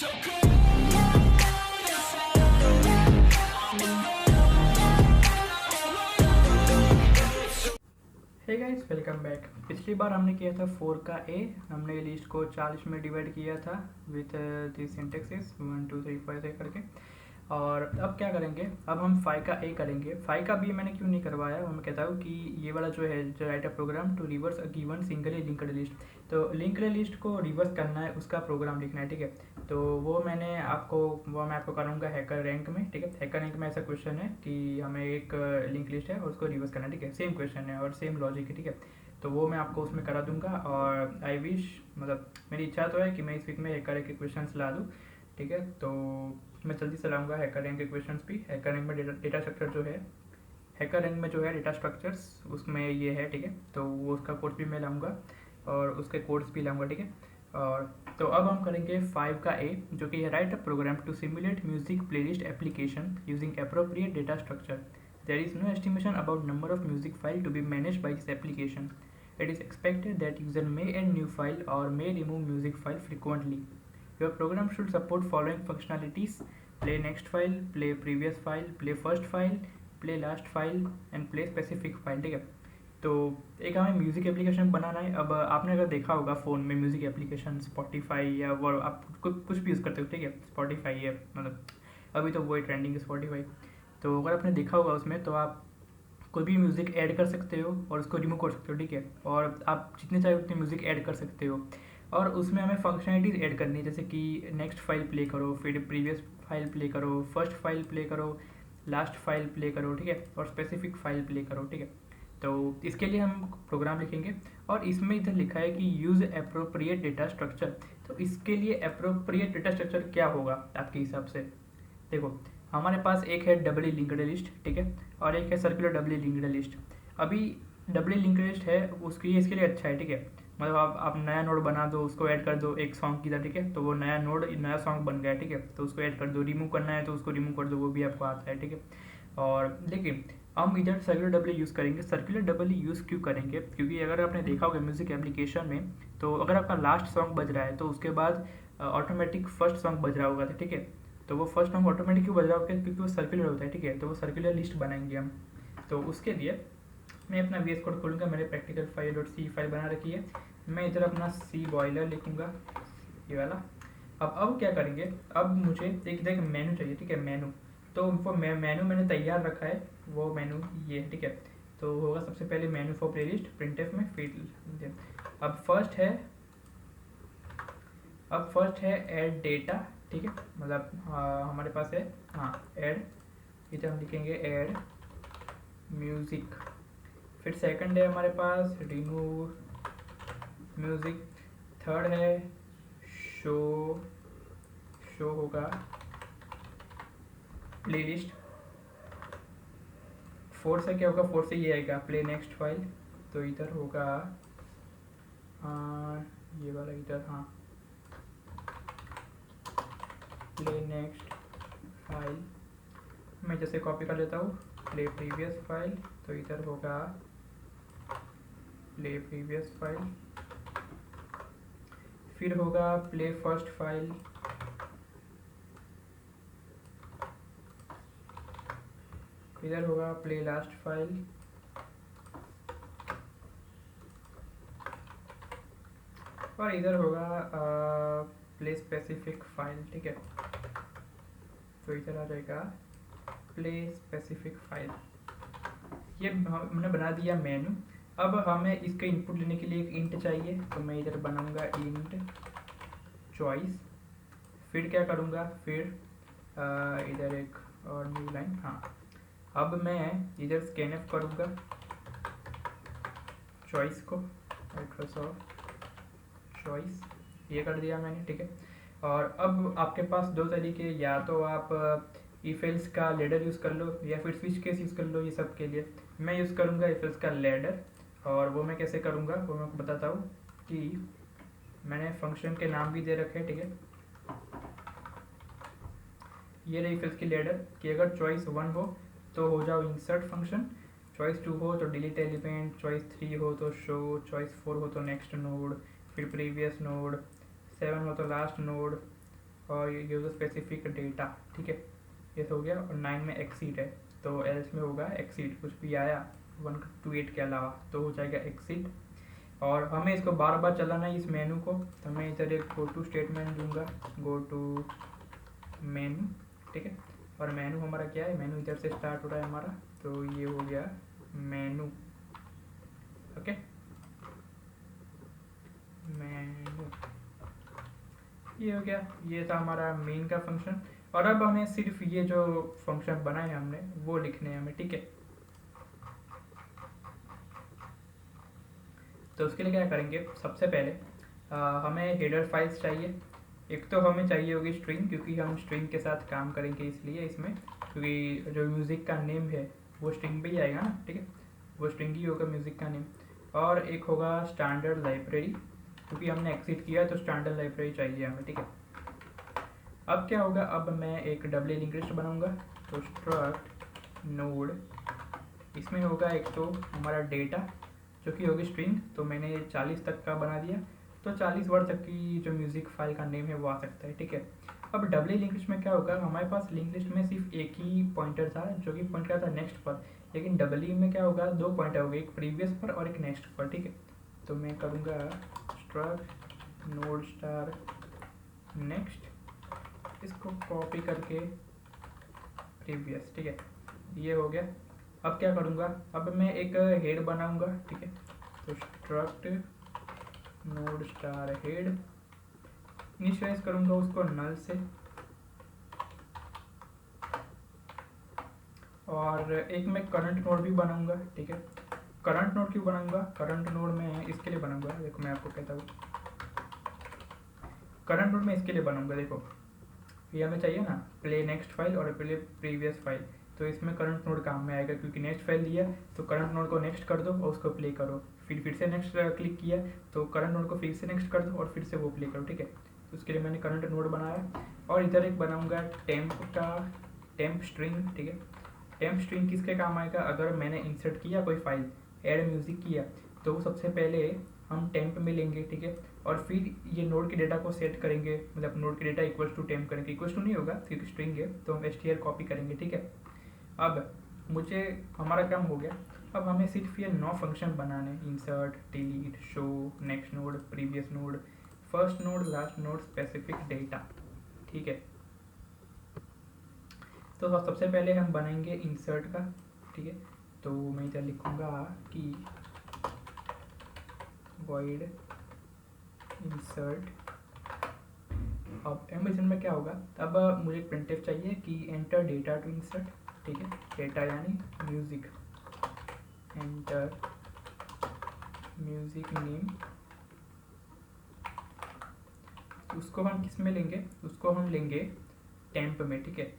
Hey guys, welcome back. पिछली बार हमने किया था 4 का ए। हमने लिस्ट को 40 में डिवाइड किया था विथ दी सिंटेक्सेस 1 2 3 4 से करके। और अब क्या करेंगे, अब हम 5 का ए करेंगे। 5 का बी मैंने क्यों नहीं करवाया, वो मैं कहता हूँ कि ये वाला जो है, जो write a program to reverse a given singly linked list, तो लिंक्ड लिस्ट को रिवर्स करना है, उसका प्रोग्राम लिखना है, ठीक है। तो वो मैं आपको करूँगा हैकर रैंक में, ठीक है। हैकर रैंक में ऐसा क्वेश्चन है कि हमें एक लिंक लिस्ट है और उसको रिवर्स करना है, ठीक है। सेम क्वेश्चन है और सेम लॉजिक है, ठीक है। तो वो मैं आपको उसमें करा दूंगा। और आई विश, मतलब मेरी इच्छा तो है कि मैं इस वीक में हैकर के क्वेश्चन ला दूँ, ठीक है। तो मैं जल्दी से लाऊंगा हैकर रैंक के क्वेश्चंस भी। हैकर रैंक में डेटा स्ट्रक्चर जो है, हैकर रैंक में जो है डेटा स्ट्रक्चर्स, उसमें ये है, ठीक है। तो वो उसका कोर्स भी मैं लाऊंगा और उसके कोड्स भी लाऊंगा, ठीक है। और तो अब हम करेंगे 5 का ए, जो कि है write a program to simulate music playlist application using appropriate data structure. There is no estimation about number of music file to be managed by this application. It is expected that user may add new file or may remove music file frequently. Your program should support following functionalities: play next file, play previous file, play first file, play last file and play specific file, ठीक है। तो एक हमें music application बनाना है। अब आपने अगर देखा होगा फ़ोन में म्यूज़िक एप्लीकेशन, स्पॉटिफाई या वो आप कुछ भी यूज़ करते हो, ठीक है। स्पॉटिफाई है, मतलब अभी तो वही ट्रेंडिंग है स्पॉटिफाई। तो अगर आपने देखा होगा उसमें, तो आप कोई भी म्यूज़िक ऐड कर सकते हो और उसको रिमूव कर सकते हो, ठीक है। और आप जितने चाहे उतने म्यूज़िक ऐड कर सकते हो। और उसमें हमें फंक्शनलिटीज़ ऐड करनी है, जैसे कि नेक्स्ट फाइल प्ले करो, फिर प्रीवियस फाइल प्ले करो, फर्स्ट फाइल प्ले करो, लास्ट फाइल प्ले करो, ठीक है। और स्पेसिफिक फाइल प्ले करो, ठीक है। तो इसके लिए हम प्रोग्राम लिखेंगे और इसमें इधर लिखा है कि यूज़ अप्रोप्रिएट डेटा स्ट्रक्चर। तो इसके लिए अप्रोप्रिएट डेटा स्ट्रक्चर क्या होगा आपके हिसाब से? देखो, हमारे पास एक है डबली लिंक्ड लिस्ट, ठीक है, और एक है सर्कुलर डबली लिंक्ड लिस्ट। अभी डबली लिंक्ड लिस्ट है, उसकी इसके लिए अच्छा है, ठीक है। मतलब आप नया नोड बना दो, उसको ऐड कर दो एक सॉन्ग की तरह, ठीक है। तो वो नया नोड नया सॉन्ग बन गया, ठीक है। तो उसको ऐड कर दो, रिमूव करना है तो उसको रिमूव कर दो, वो भी आपको आता है, ठीक है। और लेकिन हम इधर सर्कुलर डबली यूज़ करेंगे। सर्कुलर डबली यूज़ क्यों करेंगे? क्योंकि अगर आपने देखा होगा म्यूज़िक एप्लीकेशन में, तो अगर आपका लास्ट सॉन्ग बज रहा है तो उसके बाद ऑटोमेटिक फर्स्ट सॉन्ग बज रहा होगा, ठीक है। तो वो फर्स्ट सॉन्ग ऑटोमेटिक क्यों बज रहा होगा? क्योंकि वो सर्कुलर होता है, ठीक है। तो वो सर्कुलर लिस्ट बनाएंगे हम। तो उसके लिए मैं अपना वी एस कोड खोलूँगा। मैंने practical file dot C file बना रखी है। मैं इधर अपना सी बॉयलर लिखूँगा, ये वाला। अब क्या करेंगे, अब मुझे एक मेनू चाहिए, ठीक है, मेनू। तो वो मेनू मैंने तैयार रखा है, वो मेनू ये है, ठीक है। तो होगा सबसे पहले मेनू फॉर प्लेलिस्ट प्रिंटफ में, फिर अब फर्स्ट है ऐड डेटा, ठीक है। मतलब हमारे पास है, हाँ, ऐड, इधर हम लिखेंगे ऐड म्यूज़िक। फिर सेकंड है हमारे पास रिमूव म्यूज़िक। थर्ड है शो होगा प्लेलिस्ट। फोर्थ से क्या होगा, फोर्थ से ये आएगा प्ले नेक्स्ट फाइल। तो इधर होगा ये वाला इधर, हाँ, प्ले नेक्स्ट फाइल। मैं जैसे कॉपी कर लेता हूँ, प्ले प्रीवियस फाइल। तो इधर होगा प्ले प्रीवियस फाइल। फिर होगा प्ले फर्स्ट फाइल। इधर होगा प्ले लास्ट फाइल। और इधर होगा प्ले स्पेसिफिक फाइल, ठीक है। तो इधर आ जाएगा प्ले स्पेसिफिक फाइल। ये हमने बना दिया मेनू। अब हमें इसका इनपुट लेने के लिए एक इंट चाहिए, तो मैं इधर बनाऊंगा इंट चॉइस। फिर क्या करूँगा, फिर इधर एक और न्यू लाइन, हाँ। अब मैं इधर स्कैनफ करूँगा चॉइस को, माइक्रोसॉफ्ट चॉइस, ये कर दिया मैंने, ठीक है। और अब आपके पास दो तरीके, या तो आप इफ एल्स का लेडर यूज़ कर लो या फिर स्विच केस यूज़ कर लो। ये सब के लिए मैं यूज़ करूँगा इफ एल्स का लेडर। और वो मैं कैसे करूँगा वो मैं आपको बताता हूँ कि मैंने फंक्शन के नाम भी दे रखे हैं, ठीक है। ये रही इफ एल्स की लेडर कि अगर चॉइस 1 हो तो हो जाओ इंसर्ट फंक्शन, चॉइस 2 हो तो डिलीट एलिमेंट, चॉइस 3 हो तो शो, चॉइस 4 हो तो नेक्स्ट नोड, फिर प्रीवियस नोड, 7 हो तो लास्ट नोड, और ये यूज़र स्पेसिफिक डेटा, ठीक है, ये तो हो गया। और 9 में एक्सीड है, तो एल्स में होगा एक्सीड, कुछ भी आया 1 to 8 के अलावा तो हो जाएगा एक्सीड। और हमें इसको बार बार चलाना है इस मेनू को, तो मैं इधर एक गो टू स्टेटमेंट दूंगा, गो टू मेनू, ठीक है। और मेनू हमारा क्या है, मेनू इधर से स्टार्ट हो रहा है हमारा, तो ये हो गया मेनू, ओके, मेनू, ये हो गया। ये था हमारा मेन का फंक्शन। और अब हमें सिर्फ ये जो फंक्शन बनाए हमने वो लिखने हैं हमें, ठीक है। तो उसके लिए क्या करेंगे, सबसे पहले हमें हेडर फाइल्स चाहिए। एक तो हमें चाहिए होगी स्ट्रिंग, क्योंकि हम स्ट्रिंग के साथ काम करेंगे इसलिए इसमें, क्योंकि जो म्यूज़िक का नेम है वो स्ट्रिंग पे ही आएगा ना, ठीक है, वो स्ट्रिंग ही होगा म्यूज़िक का नेम। और एक होगा स्टैंडर्ड लाइब्रेरी, क्योंकि हमने एक्सिट किया तो स्टैंडर्ड लाइब्रेरी चाहिए हमें, ठीक है। अब क्या होगा, अब मैं एक डबल लिंक लिस्ट बनाऊंगा, तो स्ट्रक्ट नोड, इसमें होगा एक तो हमारा डेटा जो कि होगी स्ट्रिंग, तो मैंने 40 तक का बना दिया, तो 40 वर्ड तक की जो म्यूज़िक फाइल का नेम है वो आ सकता है, ठीक है। अब डबल लिंक लिस्ट में क्या होगा, हमारे पास लिंक लिस्ट में सिर्फ एक ही पॉइंटर था जो कि पॉइंट करता था नेक्स्ट पर, लेकिन डबल में क्या होगा, 2 पॉइंटर होंगे, एक प्रीवियस पर और एक नेक्स्ट पर, ठीक है। तो मैं करूँगा स्ट्रक्ट नोड स्टार नेक्स्ट, इसको कॉपी करके प्रीवियस, ठीक है, ये हो गया। अब क्या करूँगा, अब मैं एक हेड बनाऊँगा, ठीक है, तो struct node star head, initialize करूँगा उसको नल से। और एक मैं करंट नोड भी बनाऊँगा, ठीक है। करंट नोड क्यों बनाऊँगा, करंट नोड में इसके लिए बनाऊँगा, देखो मैं आपको कहता हूँ, करंट नोड में इसके लिए बनाऊँगा, देखो ये हमें चाहिए ना प्ले नेक्स्ट फाइल और प्ले प्रीवियस फाइल, तो इसमें करंट नोड काम में आएगा, क्योंकि नेक्स्ट फाइल दिया तो करंट नोड को नेक्स्ट कर दो और उसको प्ले करो, फिर से नेक्स्ट क्लिक किया तो करंट नोड को फिर से नेक्स्ट कर दो और फिर से वो प्ले करो, ठीक है। तो उसके लिए मैंने करंट नोड बनाया। और इधर एक बनाऊंगा टेम्प का, टेम्प स्ट्रिंग, ठीक है। टेम्प स्ट्रिंग किसके काम आएगा, अगर मैंने इंसर्ट किया कोई फाइल, ऐड म्यूजिक किया, तो सबसे पहले हम टेम्प में लेंगे, ठीक है। और फिर ये नोड के डेटा को सेट करेंगे, मतलब नोड के डेटा इक्वल्स टू टेम्प करेंगे, इक्वल्स टू नहीं होगा क्योंकि स्ट्रिंग है, तो हम str कॉपी करेंगे, ठीक है। अब मुझे हमारा काम हो गया, अब हमें सिर्फ ये 9 फंक्शन बनाने, insert, delete, show, next node, previous node, first node, last node, specific data, ठीक है। तो सबसे पहले हम बनाएंगे इंसर्ट का, ठीक है। तो मैं इधर लिखूँगा कि void insert। अब एम्बेडिंग में क्या होगा, अब मुझे प्रिंटफ चाहिए कि एंटर डेटा टू इंसर्ट, ठीक है, डेटा यानी म्यूजिक, एंटर म्यूजिक नेम, उसको हम किस में लेंगे, उसको हम लेंगे टेम्प में, ठीक है।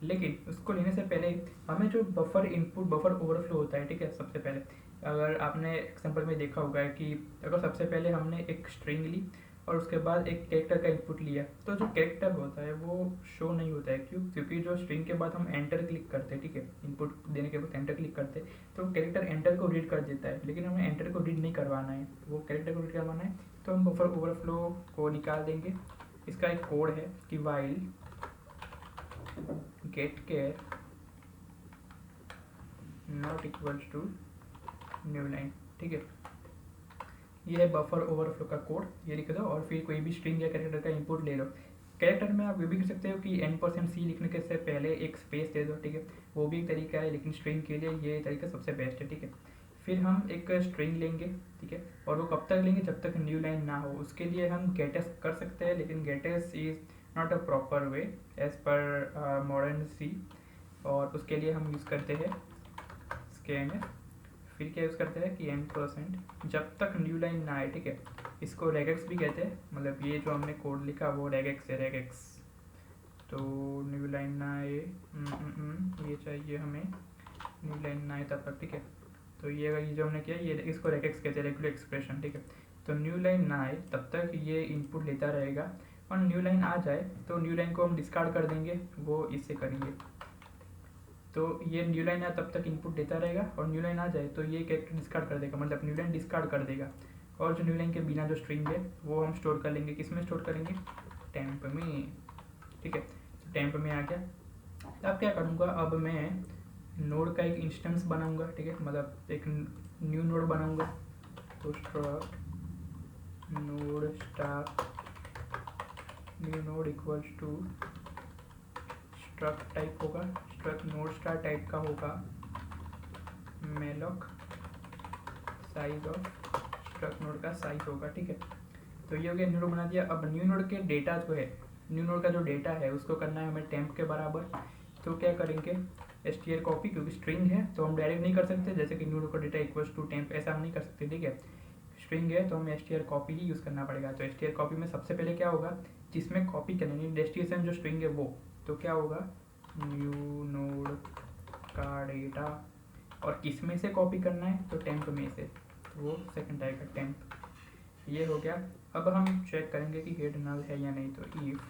लेकिन उसको लेने से पहले हमें जो बफर इनपुट, बफर ओवरफ्लो होता है, ठीक है, सबसे पहले अगर आपने एग्जाम्पल में देखा होगा कि अगर सबसे पहले हमने एक स्ट्रिंग ली और उसके बाद एक कैरेक्टर का इनपुट लिया, तो जो कैरेक्टर होता है वो शो नहीं होता है, क्यों, क्योंकि जो स्ट्रिंग के बाद हम एंटर क्लिक करते हैं, ठीक है, इनपुट देने के बाद एंटर क्लिक करते हैं तो कैरेक्टर एंटर को रीड कर देता है, लेकिन हमें एंटर को रीड नहीं करवाना है, वो कैरेक्टर को रीड करवाना है, तो हम बफर ओवरफ्लो को निकाल देंगे। इसका एक कोड है कि वाइल गेट केयर not equals to new line, ठीक है, ये है बफर ओवरफ्लो का कोड, ये लिख दो और फिर कोई भी स्ट्रिंग या कैरेक्टर का इनपुट ले लो। कैरेक्टर में आप ये भी कर सकते हो कि n% लिखने के से पहले एक स्पेस दे दो, ठीक है, वो भी एक तरीका है, लेकिन स्ट्रिंग के लिए ये तरीका सबसे बेस्ट है, ठीक है। फिर हम एक स्ट्रिंग लेंगे, ठीक है, और वो कब तक लेंगे, जब तक न्यू लाइन ना हो, उसके लिए हम गेटस कर सकते हैं, लेकिन gates is not a proper way as per modern sea, और उसके लिए हम यूज़ करते हैं स्कैनफ। फिर क्या यूज़ करते हैं कि n% जब तक न्यू लाइन ना आए, ठीक है, इसको रेगेक्स भी कहते हैं, मतलब ये जो हमने कोड लिखा वो रेगेक्स है, रेगेक्स। तो न्यू लाइन ना आए, ये चाहिए हमें, न्यू लाइन ना आए तब तक, ठीक है। तो ये जो हमने किया, ये इसको रेगेक्स कहते हैं, रेगुलर एक्सप्रेशन, ठीक है। तो न्यू लाइन ना आए तब तक ये इनपुट लेता रहेगा, और न्यू लाइन आ जाए तो न्यू लाइन को हम डिस्कार्ड कर देंगे, वो इससे करेंगे। तो ये न्यू लाइन आए तब तक इनपुट देता रहेगा, और न्यू लाइन आ जाए तो ये कैरेक्टर डिस्कार्ड कर देगा, मतलब न्यू लाइन डिस्कार्ड कर देगा। और जो न्यू लाइन के बिना जो स्ट्रिंग है वो हम स्टोर कर लेंगे, किस में स्टोर करेंगे, टेम्प में, ठीक है। तो टेम्प में आ गया। अब क्या करूँगा, अब मैं नोड का एक इंस्टेंस बनाऊंगा, ठीक है, मतलब एक न्यू नोड बनाऊंगा। तो struct node star new node equals to struct type होगा, स्ट्रक्ट नोड स्टार टाइप का होगा malloc size of struct node का साइज होगा, ठीक है। तो ये हो गया, न्यू नोड बना दिया। अब न्यू नोड के डेटा जो है, न्यू नोड का जो डेटा है उसको करना है हमें टेम्प के बराबर। तो क्या करेंगे, str कॉपी, क्योंकि स्ट्रिंग है तो हम डायरेक्ट नहीं कर सकते, जैसे कि न्यू नोड का डेटा इक्वल्स टू टेम्प, ऐसा हम नहीं कर सकते, ठीक है। स्ट्रिंग है तो हमें str कॉपी ही यूज़ करना पड़ेगा। तो str कॉपी में सबसे पहले क्या होगा, जिसमें कॉपी करेंगे डेस्टिनेशन जो स्ट्रिंग है वो, तो क्या होगा न्यू नोड का डेटा, और किस में से कॉपी करना है, तो टेम्प में से, तो वो सेकंड आएगा टेम्प। ये हो गया। अब हम चेक करेंगे कि हेड नल है या नहीं। तो इफ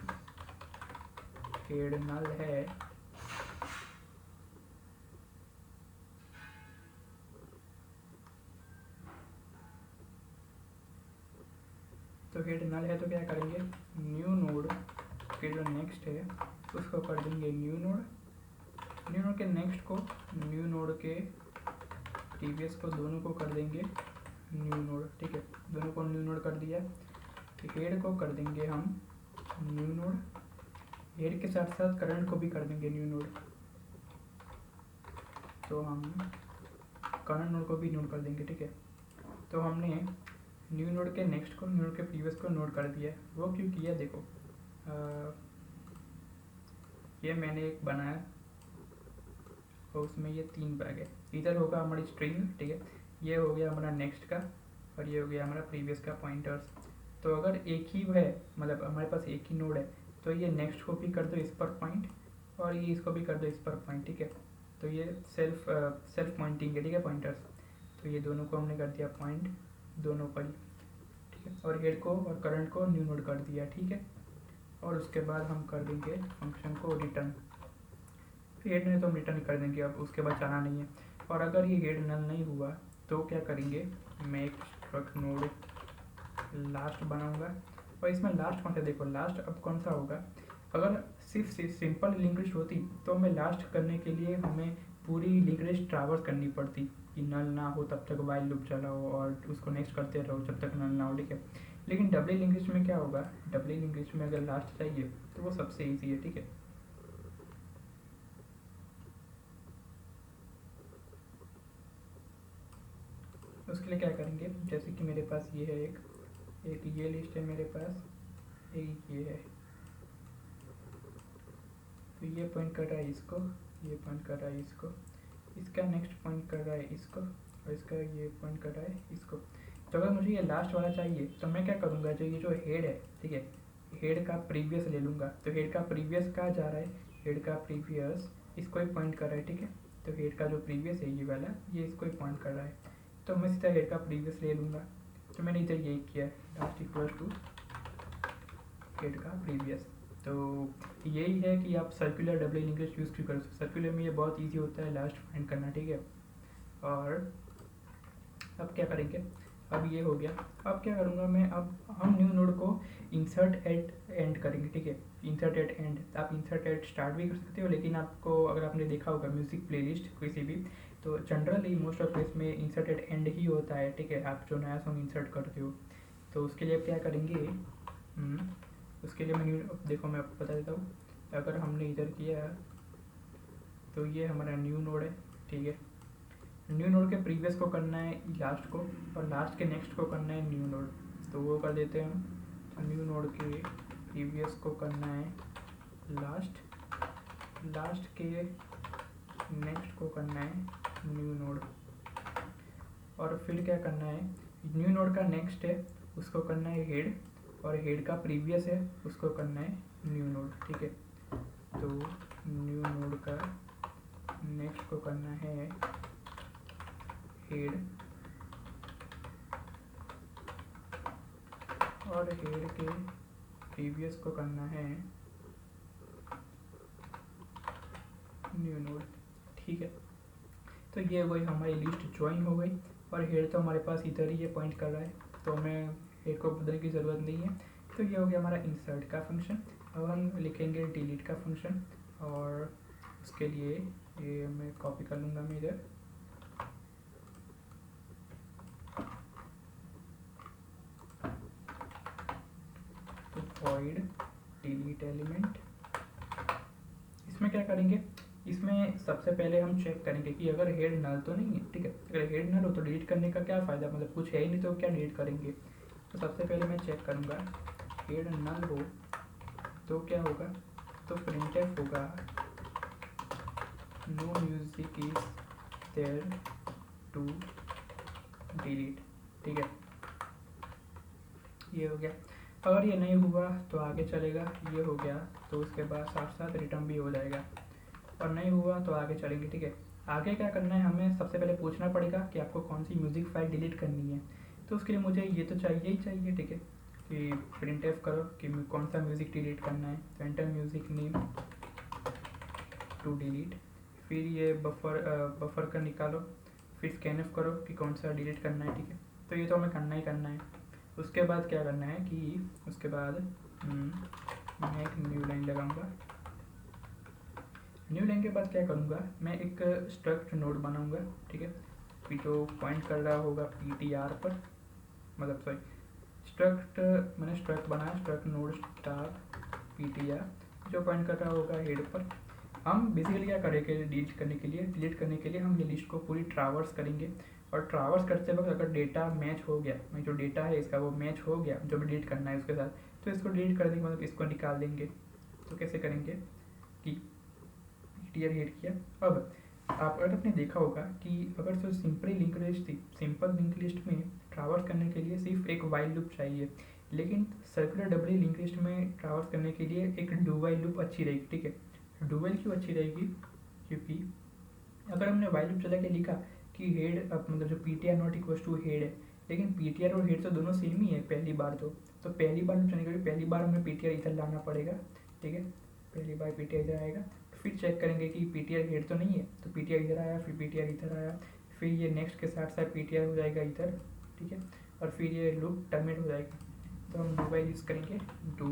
हेड नल है तो हेड नल है तो क्या करेंगे, न्यू नोड के जो नेक्स्ट है उसको कर देंगे न्यू नोड, न्यू नोड के नेक्स्ट को न्यू नोड के प्रीवियस को, दोनों को कर देंगे न्यू नोड, ठीक है। दोनों को न्यू नोड कर दिया। हेड को कर देंगे हम न्यू नोड, हेड के साथ साथ करंट को भी कर देंगे न्यू नोड। तो हम करंट नोड को भी नोड कर देंगे, ठीक है। तो हमने न्यू नोड के नेक्स्ट को, न्यू नोड के प्रीवियस को नोड कर दिया। वो क्यों किया, देखो ये मैंने एक बनाया और उसमें ये 3 बैग है। इधर होगा हमारी स्ट्रिंग, ठीक है, ये हो गया हमारा नेक्स्ट का, और ये हो गया हमारा प्रीवियस का पॉइंटर्स। तो अगर एक ही है, मतलब हमारे पास एक ही नोड है, तो ये नेक्स्ट को भी कर दो इस पर पॉइंट, और ये इसको भी कर दो इस पर पॉइंट, ठीक है। तो ये सेल्फ पॉइंटिंग है, ठीक है, पॉइंटर्स। तो ये दोनों को हमने कर दिया पॉइंट, दोनों पर ही, ठीक है। और हेड को और करंट को न्यू नोड कर दिया, ठीक है। और उसके बाद हम कर देंगे फंक्शन को रिटर्न। हेड नहीं तो हम रिटर्न कर देंगे, अब उसके बाद जाना नहीं है। और अगर ये हेड नल नहीं हुआ तो क्या करेंगे, मैं एक स्ट्रक्ट नोड लास्ट बनाऊंगा। और इसमें लास्ट कौन सा, देखो लास्ट अब कौन सा होगा, अगर सिर्फ सिंपल लिंक लिस्ट होती तो हमें लास्ट करने के लिए हमें पूरी लिंक लिस्ट ट्रावर्स करनी पड़ती, कि नल ना हो तब तक वाइल लूप चलाओ और उसको नेक्स्ट करते रहो जब तक नल ना हो, ठीक है। लेकिन डबली लिंक लिस्ट में क्या होगा, डबली लिंक लिस्ट में अगर लास्ट चाहिए तो वो सबसे ईजी है, ठीक है। उसके लिए क्या करेंगे, जैसे कि मेरे पास ये है एक ये लिस्ट है मेरे पास, एक ये है, तो ये पॉइंट कर रहा है इसको, ये पॉइंट कर रहा है इसको, इसका नेक्स्ट पॉइंट कर रहा है इसको, और इसका ये पॉइंट कर रहा है इसको। तो अगर मुझे ये लास्ट वाला चाहिए तो मैं क्या करूँगा, जो ये जो हेड है, ठीक है, हेड का प्रीवियस ले लूँगा। तो हेड का प्रीवियस कहाँ जा रहा है, हेड का प्रीवियस इसको ही पॉइंट कर रहा है, ठीक है। तो हेड का जो प्रीवियस है ये वाला, ये इसको ही पॉइंट कर रहा है, तो मैं सीधा हेड का प्रीवियस ले लूँगा। तो मैंने इधर यही किया, लास्ट इक्वल टू हेड का प्रीवियस। तो यही है कि आप circular double link list use क्यों कर सकते, सर्कुलर में ये बहुत इजी होता है लास्ट फाइंड करना, ठीक है। और अब क्या करेंगे, अब ये हो गया। अब क्या करूँगा मैं, अब हम न्यू नोड को इंसर्ट एट एंड करेंगे, ठीक है। इंसर्ट एट एंड, आप इंसर्ट एट स्टार्ट भी कर सकते हो, लेकिन आपको अगर आपने देखा होगा म्यूजिक प्लेलिस्ट किसी भी, तो जनरली मोस्ट ऑफ केस में इंसर्ट एट एंड ही होता है, ठीक है। आप जो नया सॉन्ग इंसर्ट करते हो, तो उसके लिए आप क्या करेंगे, उसके लिए मैं देखो मैं आपको बता देता हूँ। अगर हमने इधर किया तो ये हमारा न्यू नोड है, ठीक है। न्यू नोड के प्रीवियस को करना है लास्ट को, और लास्ट के नेक्स्ट को करना है न्यू नोड, तो वो कर देते हैं हम। तो न्यू नोड के प्रीवियस को करना है लास्ट, लास्ट के नेक्स्ट को करना है न्यू नोड, और फिर क्या करना है, न्यू नोड का नेक्स्ट है उसको करना है हेड, और हेड का प्रीवियस है उसको करना है न्यू नोड, ठीक है। तो न्यू नोड का नेक्स्ट को करना है हेड, और हेड के प्रीवियस को करना है न्यू नोड, ठीक है। तो ये वही हमारी लिस्ट ज्वाइन हो गई, और हेड तो हमारे पास इधर ही ये पॉइंट कर रहा है, तो हमें हेड को बदलने की ज़रूरत नहीं है। तो ये हो गया हमारा इंसर्ट का फंक्शन। अब हम लिखेंगे डिलीट का फंक्शन, और उसके लिए ये मैं कॉपी कर लूँगा मैं इधर, तो void delete एलिमेंट। इसमें क्या करेंगे, इसमें सबसे पहले हम चेक करेंगे कि अगर हेड नल तो नहीं है, ठीक है। अगर हेड नल हो तो डिलीट करने का क्या फ़ायदा, मतलब कुछ है ही नहीं तो क्या डिलीट करेंगे। तो सबसे पहले मैं चेक करूँगा हेड नल हो तो क्या होगा, तो प्रिंटफ होगा no music is there to delete, ठीक है। ये हो गया। अगर ये नहीं हुआ तो आगे चलेगा, ये हो गया तो उसके बाद साथ साथ रिटर्न भी हो जाएगा, और नहीं हुआ तो आगे चलेंगे, ठीक है। आगे क्या करना है, हमें सबसे पहले पूछना पड़ेगा कि आपको कौन सी म्यूज़िक फाइल डिलीट करनी है। तो उसके लिए मुझे ये तो चाहिए ही चाहिए, ठीक है, कि प्रिंटफ करो कि कौन सा म्यूज़िक डिलीट करना है, तो enter music name to delete. फिर ये बफर का निकालो, फिर स्कैनफ करो कि कौन सा डिलीट करना है, ठीक है। तो ये तो हमें करना ही करना है। उसके बाद क्या करना है कि उसके बाद मैं एक न्यू लाइन लगाऊंगा। न्यू लाइन के बाद क्या करूँगा, मैं एक स्ट्रक्ट नोड बनाऊंगा, ठीक है, जो पॉइंट कर रहा होगा ptr पर, मतलब सॉरी स्ट्रक्ट, मैंने स्ट्रक्ट बनाया स्ट्रक्ट नोड स्टार ptr, जो पॉइंट कर रहा होगा हेड पर। हम बेसिकली क्या करेंगे, डिलीट करने के लिए हम ये लिस्ट को पूरी ट्रावर्स करेंगे, और ट्रावर्स करते वक्त अगर डेटा मैच हो गया, जो डेटा है इसका वो मैच हो गया जो भी डिलीट करना है उसके साथ, तो इसको डिलीट कर देंगे, मतलब इसको निकाल देंगे। तो कैसे करेंगे कि ptr हेड किया। अब आप अगर आपने देखा होगा कि अगर जो सिंपल लिंक लिस्ट थी, सिंपल लिंक लिस्ट में ट्रावर्स करने के लिए सिर्फ एक वाइल लूप चाहिए, लेकिन सर्कुलर डबल लिंक लिस्ट में ट्रावर्स करने के लिए एक डू वाइल लूप अच्छी रहेगी, ठीक है। डू वाइल क्यों अच्छी रहेगी, क्योंकि अगर हमने वाइल लूप चला के लिखा कि हेड मतलब जो ptr not equal to head है, लेकिन ptr और हेड तो दोनों सेम ही है पहली बार, तो पहली बार चलने के लिए पहली बार हमें ptr इधर लाना पड़ेगा, ठीक है। पहली बार ptr इधर आएगा, फिर चेक करेंगे कि ptr हेड तो नहीं है, तो ptr इधर आया, फिर ptr इधर आया, फिर ये नेक्स्ट के साथ साथ ptr हो जाएगा इधर, ठीक है, और फिर ये लूप टर्मिनेट हो जाएगा। तो हम डू वाइल यूज़ करेंगे, डू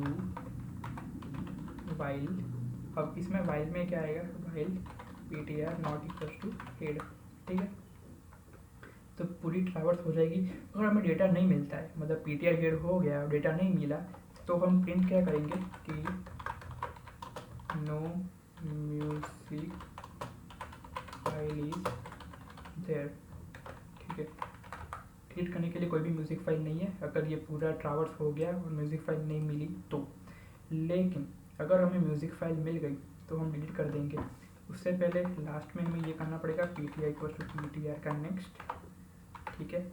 वाइल। अब इसमें वाइल में क्या आएगा, while ptr not equal to head, ठीक है। तो पूरी ट्रावर्स हो जाएगी। अगर हमें डेटा नहीं मिलता है, मतलब ptr हेड हो गया और डेटा नहीं मिला, तो हम प्रिंट क्या करेंगे कि no music file is there, ठीक है। डिलीट करने के लिए कोई भी म्यूज़िक फाइल नहीं है अगर ये पूरा ट्रावर्स हो गया और म्यूज़िक फाइल नहीं मिली तो। लेकिन अगर हमें म्यूज़िक फाइल मिल गई तो हम डिलीट कर देंगे। उससे पहले लास्ट में हमें ये करना पड़ेगा ptr इक्वल टू ptr का नेक्स्ट, ठीक है।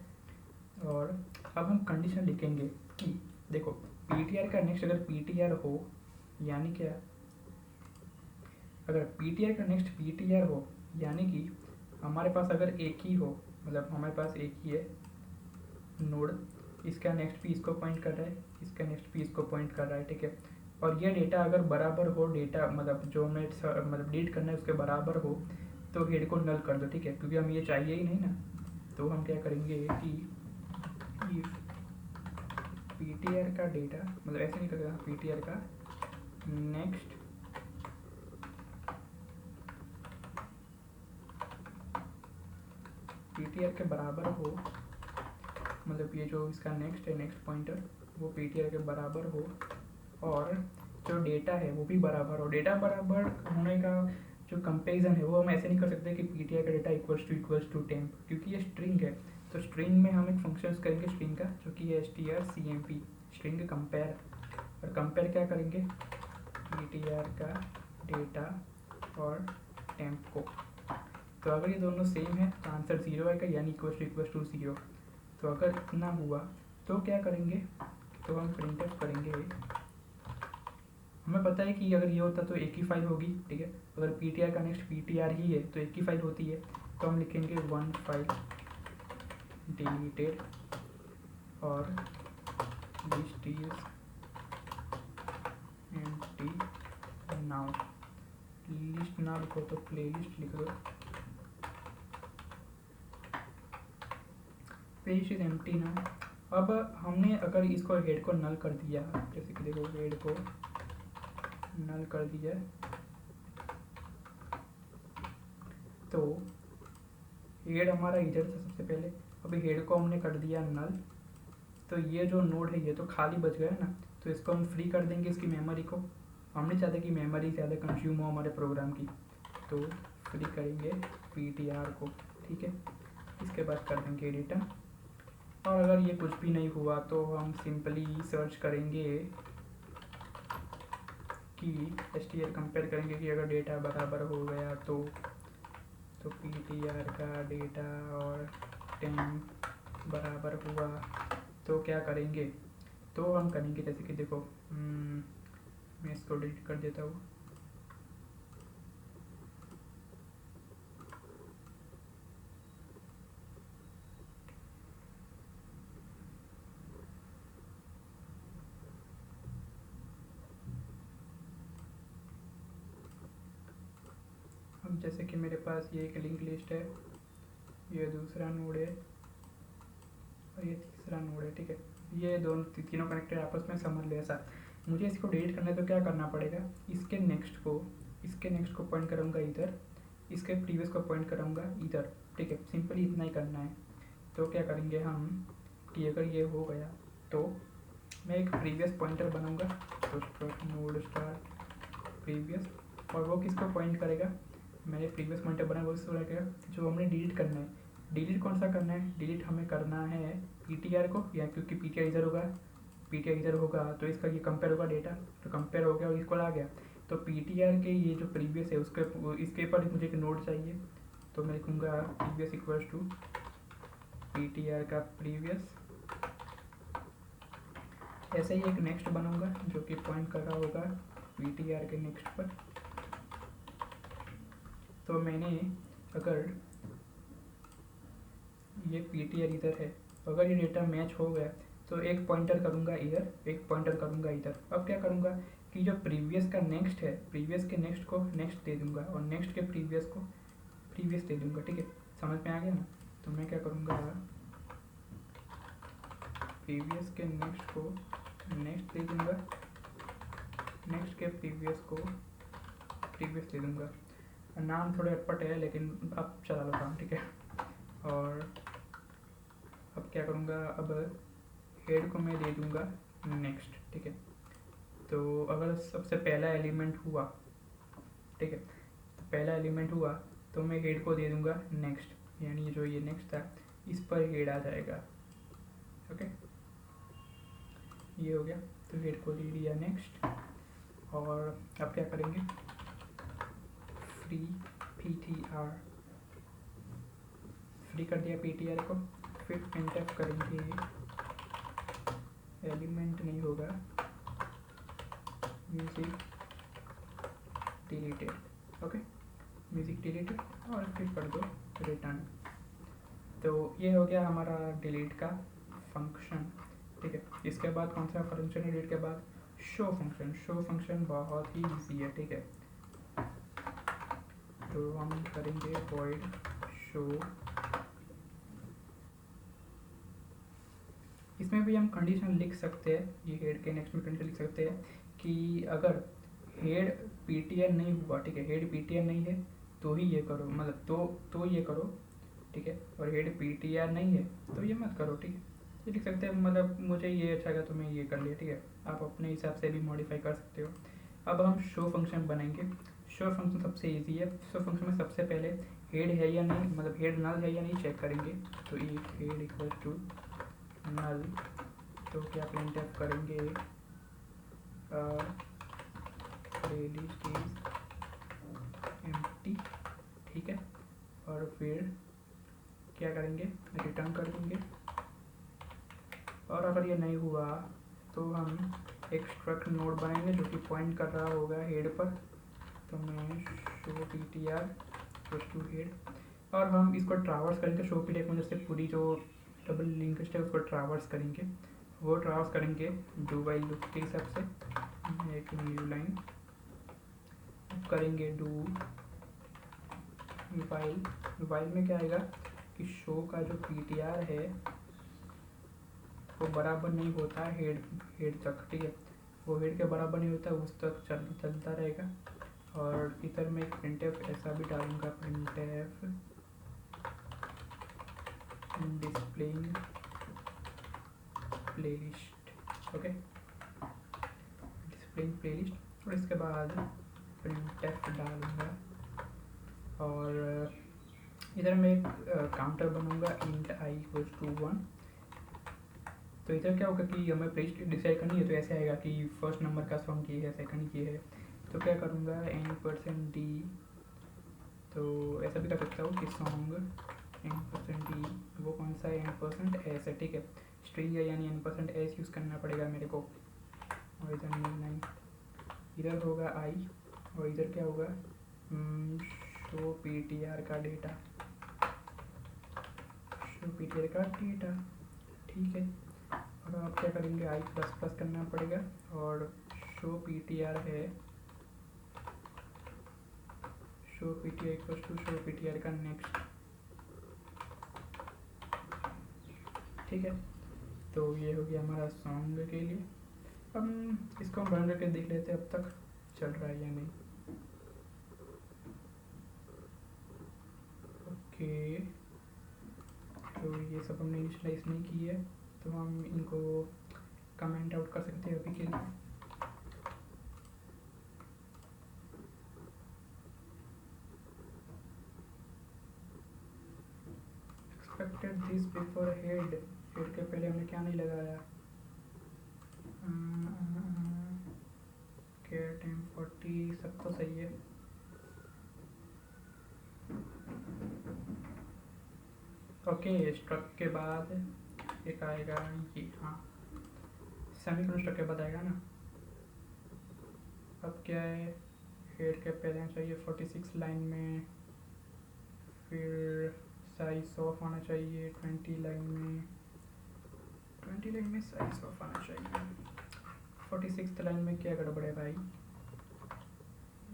और अब हम कंडीशन लिखेंगे कि देखो ptr का नेक्स्ट अगर ptr हो, यानी क्या, अगर ptr का नेक्स्ट ptr हो यानी कि हमारे पास अगर एक ही हो, मतलब हमारे पास एक ही है नोड, इसका नेक्स्ट भी इसको पॉइंट कर रहा है, इसका नेक्स्ट भी इसको पॉइंट कर रहा है, ठीक है। और ये डेटा अगर बराबर हो, डेटा मतलब जो हमें मतलब डिलीट करना है उसके बराबर हो, तो हेड को नल कर दो, ठीक है, क्योंकि हमें ये चाहिए ही नहीं ना। तो हम क्या करेंगे कि इफ ptr का डेटा, मतलब ऐसे नहीं करेगा, ptr का नेक्स्ट ptr के बराबर हो, मतलब ये जो इसका नेक्स्ट है, नेक्स्ट पॉइंटर वो ptr के बराबर हो, और जो डेटा है वो भी बराबर हो। डेटा बराबर होने का जो कंपेरिजन है वो हम ऐसे नहीं कर सकते कि ptr का डेटा इक्वल्स टू टेम्प, क्योंकि ये स्ट्रिंग है। तो स्ट्रिंग में हम एक फंक्शन करेंगे स्ट्रिंग का, जो कि है strcmp, स्ट्रिंग कंपेयर। और कंपेयर क्या करेंगे, ptr का डेटा और टेम्प को। तो अगर ये दोनों सेम है तो आंसर 0 आएगा, यानी इक्वल्स टू 0। तो अगर इतना हुआ तो क्या करेंगे, तो हम प्रिंटफ करेंगे। हमें पता है कि अगर ये होता तो एक ही फाइल होगी, ठीक है। अगर ptr का नेक्स्ट ptr ही है तो एक ही फाइल होती है, तो हम लिखेंगे वन फाइल डिलीटेड और list is empty now. List ना लिखो तो प्लेलिस्ट लिख दो, प्लेलिस्ट इज एम्प्टी नाउ। अब हमने अगर इसको हेड को नल कर दिया, जैसे कि देखो हेड को नल कर दिया। तो हेड हमारा इधर था सबसे पहले, अभी हेड को हमने कर दिया नल। तो ये जो नोड है ये तो खाली बच गया ना, तो इसको हम फ्री कर देंगे इसकी मेमोरी को। हम नहीं चाहते कि मेमोरी ज़्यादा कंज्यूम हो हमारे प्रोग्राम की, तो फ्री करेंगे ptr को, ठीक है। इसके बाद कर देंगे रिटर्न। और अगर ये कुछ भी नहीं हुआ तो हम सिंपली सर्च करेंगे कि str कंपेयर करेंगे कि अगर डेटा बराबर हो गया तो ptr का डेटा और टाइम बराबर हुआ तो क्या करेंगे। तो हम करेंगे जैसे कि देखो, मैं इसको डिलीट कर देता हूँ। अब जैसे कि मेरे पास ये एक लिंक लिस्ट है, ये दूसरा नोड है और ये तीसरा नोड है, ठीक है। ये दोनों तीनों कनेक्टेड आपस में, समझ लो ऐसा। मुझे इसको डिलीट करना है तो क्या करना पड़ेगा, इसके नेक्स्ट को पॉइंट करूँगा इधर, इसके प्रीवियस को पॉइंट करूँगा इधर, ठीक है। सिंपली इतना ही करना है। तो क्या करेंगे हम कि अगर ये हो गया तो मैं एक प्रीवियस पॉइंटर बनाऊँगा, तो नोड स्टार प्रीवियस, और वो किसको पॉइंट करेगा, मैंने प्रीवियस पॉइंटर बनाया वो किसको रखेगा, जो हमने डिलीट करना है। डिलीट कौन सा करना है, डिलीट हमें करना है ptr को, या क्योंकि ptr इधर होगा तो इसका ये कंपेयर होगा डेटा, तो कंपेयर हो गया और इसको ला गया। तो ptr के ये जो प्रीवियस है उसके इसके ऊपर मुझे एक नोड चाहिए, तो मैं लिखूँगा प्रीवियस इक्वल्स टू ptr का प्रीवियस। ऐसे ही एक नेक्स्ट बनाऊंगा जो कि पॉइंट कर रहा होगा ptr के नेक्स्ट पर। तो मैंने अगर ये ptr इधर है, अगर ये डेटा मैच हो गया तो एक पॉइंटर करूँगा इधर, एक पॉइंटर करूँगा इधर। अब क्या करूँगा कि जो प्रीवियस का नेक्स्ट है, प्रीवियस के नेक्स्ट को नेक्स्ट दे दूँगा और नेक्स्ट के प्रीवियस को प्रीवियस दे दूँगा, ठीक है। समझ में आ गया ना। तो मैं क्या करूँगा, प्रीवियस के नेक्स्ट को नेक्स्ट दे दूँगा, नेक्स्ट के प्रीवियस को प्रीवियस दे दूँगा। नाम थोड़े अटपट है लेकिन अब चला लो काम, ठीक है। और अब क्या करूँगा, अब हेड को मैं दे दूँगा नेक्स्ट, ठीक है। तो अगर सबसे पहला एलिमेंट हुआ, ठीक है, तो पहला एलिमेंट हुआ तो मैं हेड को दे दूँगा नेक्स्ट, यानी जो ये नेक्स्ट था इस पर हेड आ जाएगा, ओके। ये हो गया, तो हेड को दे दिया नेक्स्ट। और अब क्या करेंगे, फ्री ptr, फ्री कर दिया ptr को। फिर प्रिंटफ करेंगे, एलिमेंट नहीं होगा, music deleted, okay, music deleted, और फिर कर दो रिटर्न। तो ये हो गया हमारा डिलीट का फंक्शन, ठीक है। इसके बाद कौन सा फंक्शन है डिलीट के बाद, शो फंक्शन। शो फंक्शन बहुत ही इजी है, ठीक है। तो हम करेंगे void शो। इसमें भी हम कंडीशन लिख सकते हैं, ये हेड के नेक्स्ट में कंडीशन लिख सकते हैं कि अगर हेड ptr नहीं हुआ, ठीक है, हेड ptr नहीं है तो ही ये करो, मतलब तो ये करो, ठीक है। और हेड ptr नहीं है तो ये मत करो, ठीक है। ये लिख सकते हैं, मतलब मुझे ये अच्छा लगा तो मैं ये कर लिया, ठीक है। आप अपने हिसाब से भी मॉडिफाई कर सकते हो। अब हम शो फंक्शन बनाएंगे। शो फंक्शन सबसे इजी है। शो फंक्शन में सबसे पहले हेड है या नहीं, मतलब हेड नल है या नहीं चेक करेंगे। तो if head equal to null, तो क्या प्रिंटफ करेंगे, प्लेलिस्ट इज एम्प्टी, ठीक है। और फिर क्या करेंगे, रिटर्न कर देंगे। और अगर ये नहीं हुआ तो हम एक स्ट्रक्ट नोड बनाएंगे जो कि पॉइंट कर रहा होगा हेड पर। तो मैं शो ptr टू हेड, और हम इसको ट्रावर्स करेंगे। शो ptr की मदद से पूरी जो डबल लिंक लिस्ट है उसको ट्रावर्स करेंगे। वो ट्रावर्स करेंगे डू वाइल लूप के हिसाब से। एक न्यू लाइन करेंगे डू वाइल। वाइल में क्या आएगा कि शो का जो ptr है वो बराबर नहीं होता हेड तक, ठीक है। वो हेड के बराबर नहीं होता, उस तक चलता रहेगा। और इधर मैं एक प्रिंटफ ऐसा भी डालूंगा, printf displaying playlist. Okay, displaying playlist. और इसके बाद प्रिंटफ डालूंगा और इधर मैं एक काउंटर बनूंगा इंट आई इक्वल्स टू 1। तो इधर क्या होगा कि हमें प्लेलिस्ट डिसाइड करनी है, तो ऐसे आएगा कि फर्स्ट नंबर का सॉन्ग ये है, सेकंड ये है। तो क्या करूँगा n%d, तो ऐसा भी कर सकता हूँ कि सॉन्ग n%d, वो कौन सा है, n%s है, ठीक है। स्ट्रिंग है यानी n%s यूज़ करना पड़ेगा मेरे को। और इधर नहीं, इधर होगा i और इधर क्या होगा शो ptr का डेटा, शो ptr का डेटा, ठीक है। और आप क्या करेंगे, i प्लस प्लस करना पड़ेगा और शो ptr है, show ptr equals to show ptr का नेक्स्ट, ठीक है। तो ये हो गया हमारा सॉन्ग के लिए। अब इसको हम बंद करके देख लेते हैं अब तक चल रहा है या नहीं। ओके, तो ये सब हमने इनिशियलाइज नहीं की है, तो हम इनको कमेंट आउट कर सकते हैं अभी के लिए। Expected this before head, head के पहले हमने क्या नहीं लगाया, कैट M40 सब तो सही है। ओके, स्ट्रक के बाद एक आएगा ये, हाँ सेमीकोलन स्ट्रक के बाद आएगा ना। अब क्या है, हेड के पहले चाहिए 46 लाइन में, फिर साइज ऑफ आना चाहिए 20 लाइन में, 20 लाइन में साइज ऑफ आना चाहिए। 46 लाइन में क्या गड़बड़ है भाई,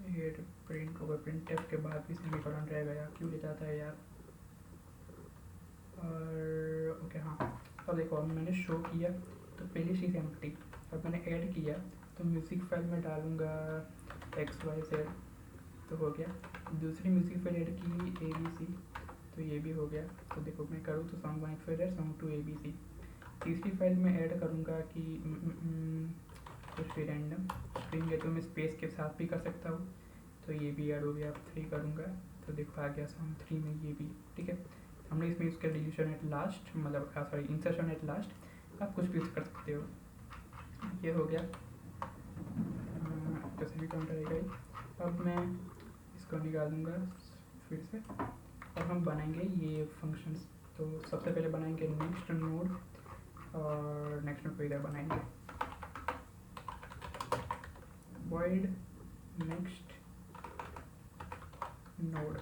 हेड प्रिंट होगा, प्रिंटफ के बाद भी सेमीकोलन रह गया, क्यों ले जाता है यार। और ओके हाँ, अब देखो अब मैंने शो किया तो प्लेलिस्ट इज एम्प्टी। अब मैंने ऐड किया तो म्यूज़िक फाइल में डालूँगा XYZ, तो हो गया। दूसरी म्यूज़िक फाइल ऐड की ABC, तो ये भी हो गया। तो देखो मैं करूँ तो सॉन्ग 1 फाइल है, सॉन्ग 2 ABC। तीसरी फाइल में ऐड करूँगा कि कुछ भी रैंडम स्ट्रिंग है, तो मैं स्पेस के साथ भी कर सकता हूँ, तो ये भी ऐड हो गया। अब 3 करूँगा तो देखो आ गया सॉन्ग 3 में ये भी, ठीक है। हमने इसमें यूज़ किया डिलीशन एट लास्ट, मतलब सॉरी इंसर्शन एट लास्ट, आप कुछ भी यूज़ कर सकते हो। ये हो गया, जैसे भी काउंटर रहेगा ही। अब मैं इसको निकालूंगा फिर से और हम बनाएंगे ये फंक्शंस। तो सबसे पहले बनाएंगे नेक्स्ट नोड, और नेक्स्ट नोड को इधर बनाएंगे void next node.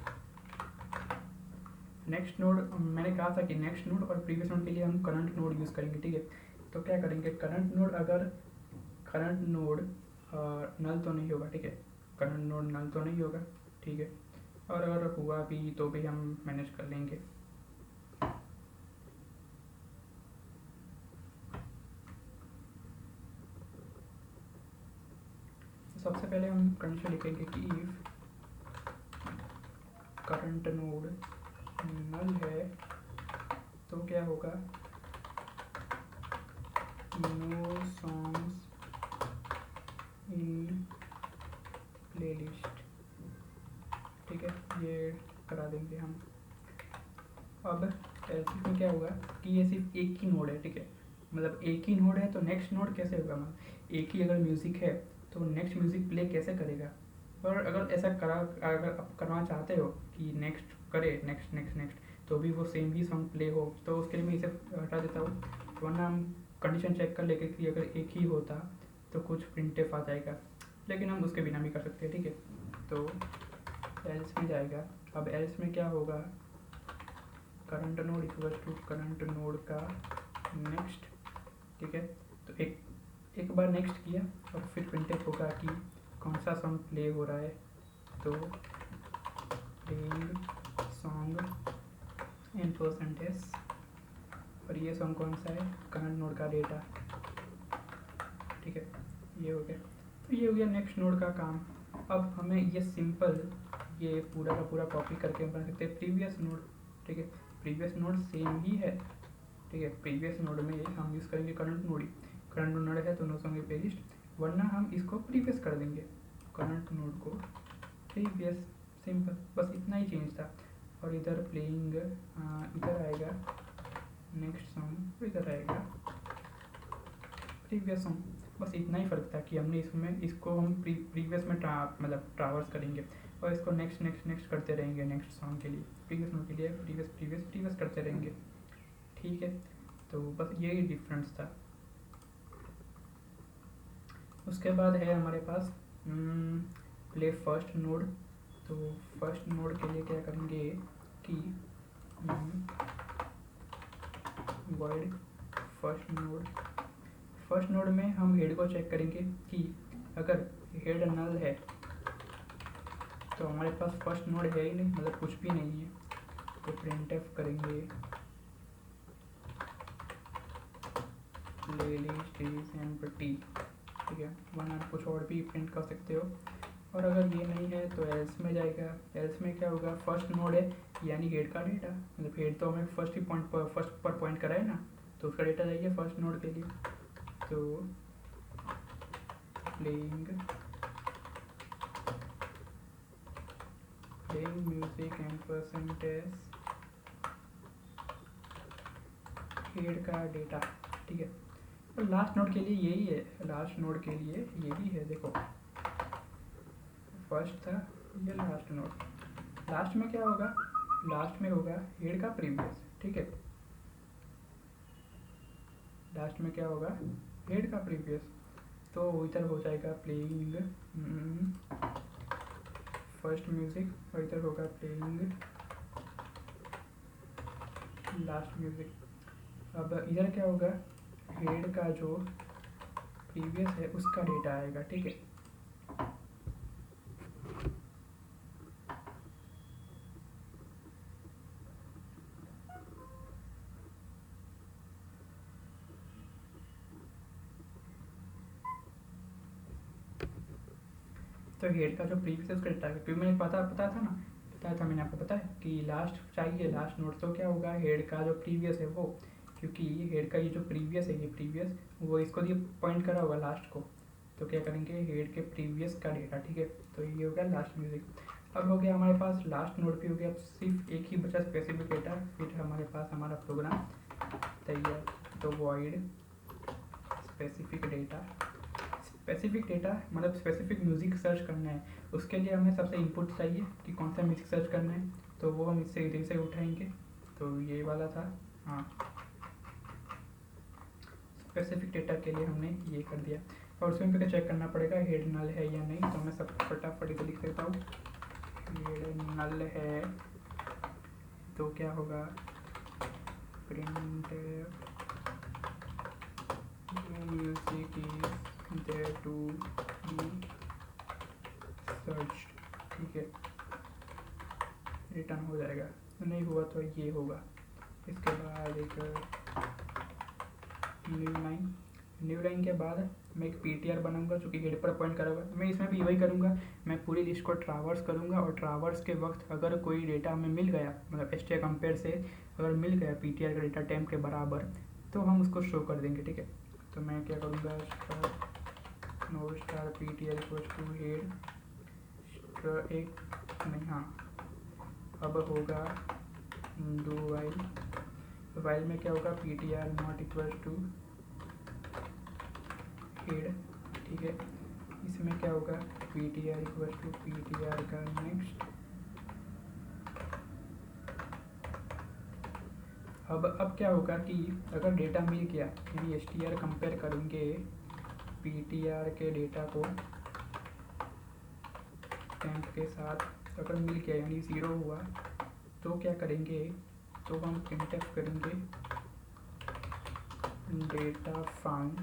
Next node मैंने कहा था कि नेक्स्ट नोड और प्रीवियस नोड के लिए हम करंट नोड यूज़ करेंगे, ठीक है। तो क्या करेंगे, करंट नोड, अगर करंट नोड नल तो नहीं होगा, ठीक है, करंट नोड नल तो नहीं होगा, ठीक है। और अगर हुआ भी तो भी हम मैनेज कर लेंगे। तो सबसे पहले हम कंडीशन लिखेंगे कि इफ करंट नोड नल है तो क्या होगा, नो सॉन्ग्स इन प्लेलिस्ट, ठीक है, ये करा देंगे हम। अब एल्स में क्या होगा कि ये सिर्फ एक ही नोड है, ठीक है, मतलब एक ही नोड है, तो नेक्स्ट नोड कैसे होगा, मतलब एक ही अगर म्यूज़िक है तो नेक्स्ट म्यूज़िक प्ले कैसे करेगा। और अगर ऐसा अगर आप करना चाहते हो कि नेक्स्ट करे, नेक्स्ट नेक्स्ट नेक्स्ट, तो भी वो सेम ही सॉन्ग प्ले हो, तो उसके लिए मैं इसे हटा देता हूँ, वरना हम कंडीशन चेक कर लेंगे कि अगर एक ही होता तो कुछ प्रिंटफ आ जाएगा, लेकिन हम उसके बिना भी कर सकते हैं, ठीक है। तो एल्स में जाएगा, अब एल्स में क्या होगा, current node equal to current node का नेक्स्ट, ठीक है। तो एक बार नेक्स्ट किया और फिर प्रिंटफ होगा कि कौन सा सॉन्ग प्ले हो रहा है, तो प्लेइंग सॉन्ग n%s, और ये सॉन्ग कौन सा है, करंट नोड का डेटा, ठीक है। ये हो गया। तो ये हो गया नेक्स्ट नोड का काम। अब हमें ये सिंपल ये पूरा का पूरा कॉपी करके हम बना सकते हैं प्रीवियस नोड। ठीक है, प्रीवियस नोड सेम ही है। ठीक है, प्रीवियस नोड में हम यूज़ करेंगे करंट नोड ही। करंट नोड है तो नो होंगे पेलिस्ट, वरना हम इसको प्रीवियस कर देंगे, करंट नोड को प्रीवियस। सिंपल, बस इतना ही चेंज था। और इधर प्लेइंग इधर आएगा नेक्स्ट सॉन्ग, इधर आएगा प्रीवियस सॉन्ग। बस इतना ही फ़र्क था कि हमने इसमें इसको हम प्रीवियस में मतलब ट्रावर्स करेंगे और इसको नेक्स्ट नेक्स्ट नेक्स्ट करते रहेंगे नेक्स्ट सॉन्ग के लिए, प्रीवियस नोट के लिए प्रीवियस प्रीवियस प्रीवियस करते रहेंगे। ठीक है, तो बस यही डिफरेंस था। उसके बाद है हमारे पास प्ले फर्स्ट नोड। तो फर्स्ट नोड के लिए क्या करेंगे कि void first node. First node में हम हेड को चेक करेंगे कि अगर हेड नल है तो हमारे पास फर्स्ट नोड है ही नहीं, मतलब कुछ भी नहीं है, तो प्रिंटफ करेंगे प्लेलिस्ट इज एम्प्टी। ठीक है, वरना आप कुछ और भी प्रिंट कर सकते हो। और अगर ये नहीं है तो एल्स में जाएगा। एल्स में क्या होगा, फर्स्ट नोड है यानी हेड का डेटा, मतलब हेड तो हमें फर्स्ट ही पॉइंट पर फर्स्ट पर पॉइंट करा है ना, तो उसका डेटा चाहिए फर्स्ट नोड के लिए। तो playing music and percentage head का डेटा। ठीक है, और लास्ट नोड के लिए यही है, लास्ट नोड के लिए यही है। देखो फर्स्ट था, ये लास्ट नोड। लास्ट में क्या होगा, लास्ट में होगा हेड का प्रीवियस। ठीक है, लास्ट में क्या होगा, हेड का प्रीवियस। तो इधर हो जाएगा प्लेइंग फर्स्ट म्यूजिक और इधर होगा प्लेइंग लास्ट म्यूजिक। अब इधर क्या होगा, हेड का जो प्रीवियस है उसका डेटा आएगा। ठीक है, तो हेड का जो प्रीवियस है उसका डेटा आएगा, क्योंकि मैंने पता था ना, बताया था मैंने आपको, पता है कि लास्ट चाहिए लास्ट नोड। तो क्या होगा, हेड का जो प्रीवियस है वो, क्योंकि हेड का ये जो प्रीवियस है, ये प्रीवियस वो इसको ये पॉइंट करा होगा लास्ट को, तो क्या करेंगे हेड के प्रीवियस का डेटा। ठीक है, तो ये हो गया लास्ट म्यूजिक। अब हो गया हमारे पास लास्ट नोड पे हो गया, अब सिर्फ एक ही बचा स्पेसिफिक डेटा, फिर हमारे पास हमारा प्रोग्राम तैयार। तो void specific data, specific data मतलब स्पेसिफिक म्यूज़िक सर्च करना है, उसके लिए हमें सबसे इनपुट चाहिए कि कौन सा म्यूज़िक सर्च करना है, तो वो हम इससे इधर से उठाएंगे। तो ये वाला था, हाँ स्पेसिफिक डेटा के लिए हमने ये कर दिया। और उसमें भी चेक करना पड़ेगा हेड नल है या नहीं, तो मैं सब फटाफट इसे लिख देता हूँ। हेड नल है तो क्या होगा, print music is there to be search. ठीक है, रिटर्न हो जाएगा, नहीं हुआ तो ये होगा। इसके बाद एक न्यू लाइन के बाद मैं एक पीटीआर बनाऊंगा जो कि हेड पर पॉइंट करूँगा। मैं इसमें भी वही करूँगा, मैं पूरी लिस्ट को ट्रावर्स करूँगा और ट्रावर्स के वक्त अगर कोई डेटा हमें मिल गया, मतलब एसटीआर कंपेयर से अगर मिल गया पीटीआर का डेटा टाइम के बराबर, तो हम उसको शो कर देंगे। ठीक है, तो मैं क्या करूँगा, node star PTR equals to head एक नहीं, हाँ अब होगा डू वाइल। वाइल में क्या होगा, PTR not equals to head. ठीक है, इसमें क्या होगा, पीटीआर इक्वल्स टू पीटीआर का नेक्स्ट। अब क्या होगा कि अगर डेटा मिल गया, यानी एसटीआर कंपेयर करेंगे पीटीआर के डेटा को टेम्प के साथ, अगर मिल गया यानी 0 हुआ, तो क्या करेंगे, तो हम प्रिंटफ करेंगे डेटा फाउंड,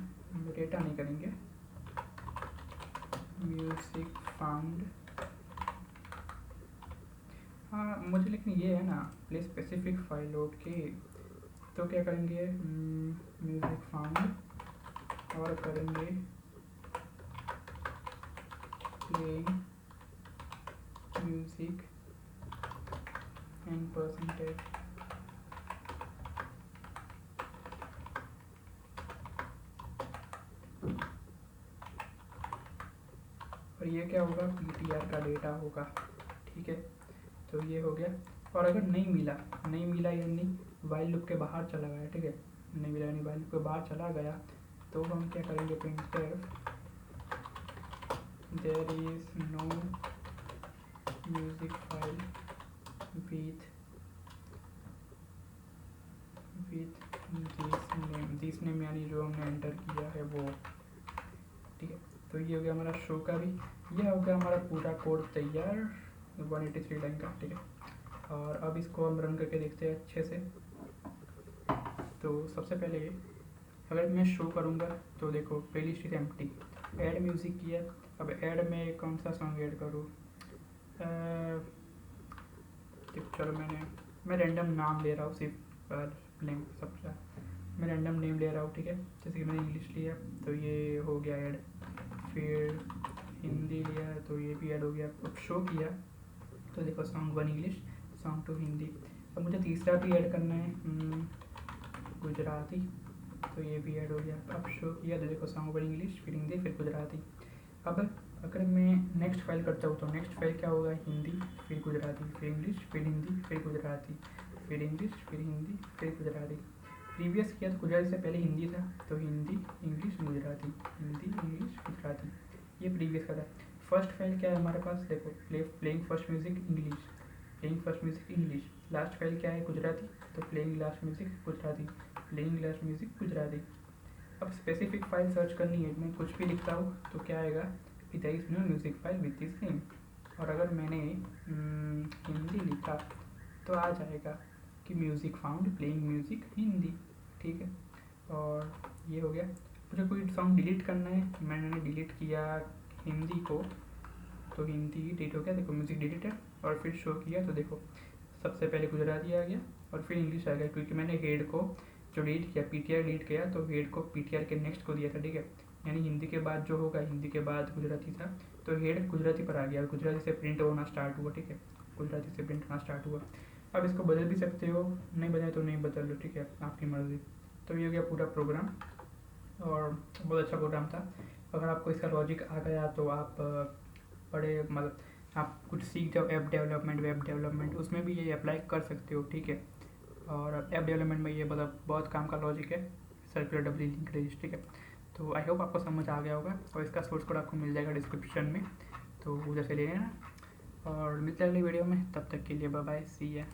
डेटा नहीं करेंगे, म्यूजिक फाउंड। हाँ मुझे लेकिन ये है ना प्ले स्पेसिफिक फाइल। ओके, तो क्या करेंगे म्यूजिक फाउंड और करेंगे playing music in percentage. और ये क्या होगा, PTR का डेटा होगा, ठीक है। तो ये हो गया। और अगर नहीं मिला यानी वाइल लूप के बाहर चला गया, ठीक है, नहीं मिला यानी वाइल लूप के बाहर चला गया, तो हम क्या करेंगे, printf there is no music file with this name यानी जो हमने एंटर किया है वो, ठीक है। तो ये हो गया हमारा शो का भी, ये हो गया हमारा पूरा कोड तैयार 183 लाइन का, ठीक है। और अब इसको हम रन करके देखते हैं अच्छे से। तो सबसे पहले अगर मैं शो करूँगा तो देखो playlist is empty, add music किया। अब ऐड में कौन सा सॉन्ग ऐड करूँ, चलो मैं रैंडम नाम ले रहा हूँ, सिर्फ नेम सबका मैं रैंडम नेम ले रहा हूँ, ठीक है। जैसे कि मैंने इंग्लिश लिया तो ये हो गया ऐड, फिर हिंदी लिया तो ये भी ऐड हो गया। अब शो किया तो देखो सॉन्ग 1 इंग्लिश, सॉन्ग 2 हिंदी। अब मुझे तीसरा भी ऐड करना है, गुजराती, तो ये भी ऐड हो गया। अब शो किया तो देखो सॉन्ग 1 इंग्लिश, फिर हिंदी, फिर गुजराती। अब अगर मैं नेक्स्ट फाइल करता हूँ तो नेक्स्ट फाइल क्या होगा, हिंदी, फिर गुजराती, फिर इंग्लिश, फिर हिंदी, फिर गुजराती, फिर इंग्लिश, फिर हिंदी, फिर गुजराती। प्रीवियस किया तो गुजराती से पहले हिंदी था, तो हिंदी, इंग्लिश, गुजराती, हिंदी, इंग्लिश, गुजराती, ये प्रीवियस का था। फर्स्ट फाइल क्या है हमारे पास, देखो playing first music English, playing first music English. Last file क्या है, गुजराती, तो playing last music Gujarati, playing last music Gujarati. अब स्पेसिफिक फाइल सर्च करनी है, मैं कुछ भी लिखता हूँ तो क्या आएगा, there is no music file with this name. और अगर मैंने हिंदी लिखा तो आ जाएगा कि music found playing music Hindi, ठीक है। और ये हो गया। मुझे कोई सॉन्ग डिलीट करना है, मैंने डिलीट किया हिंदी को तो हिंदी डिलीट हो गया, देखो म्यूज़िक डिलीट है। और फिर शो किया तो देखो सबसे पहले गुजराती आ गया और फिर इंग्लिश आ गया, क्योंकि मैंने हेड को जो डिलीट किया, PTR डिलीट किया, तो हेड को PTR के नेक्स्ट को दिया था, ठीक है। यानी हिंदी के बाद जो होगा, हिंदी के बाद गुजराती था तो हेड गुजराती पर आ गया और गुजराती से प्रिंट होना स्टार्ट हुआ, ठीक है, गुजराती से प्रिंट होना स्टार्ट हुआ। अब इसको बदल भी सकते हो, नहीं बदले तो नहीं बदल लो, ठीक है, आपकी मर्ज़ी। तो ये हो गया पूरा प्रोग्राम और बहुत अच्छा प्रोग्राम था। अगर आपको इसका लॉजिक आ गया तो आप बड़े मतलब आप कुछ सीख जाओ, ऐप डेवलपमेंट, वेब डेवलपमेंट, उसमें भी ये अप्लाई कर सकते हो, ठीक है। और ऐप डेवलपमेंट में ये मतलब बहुत काम का लॉजिक है, सर्कुलर डब्ल्यू लिंक रजिस्टर, ठीक है। तो आई होप आपको समझ आ गया होगा और इसका सोर्स कोड आपको मिल जाएगा डिस्क्रिप्शन में, तो उधर से ले लेना। और मिलते हैं अगली वीडियो में, तब तक के लिए बाय बाय, सी या।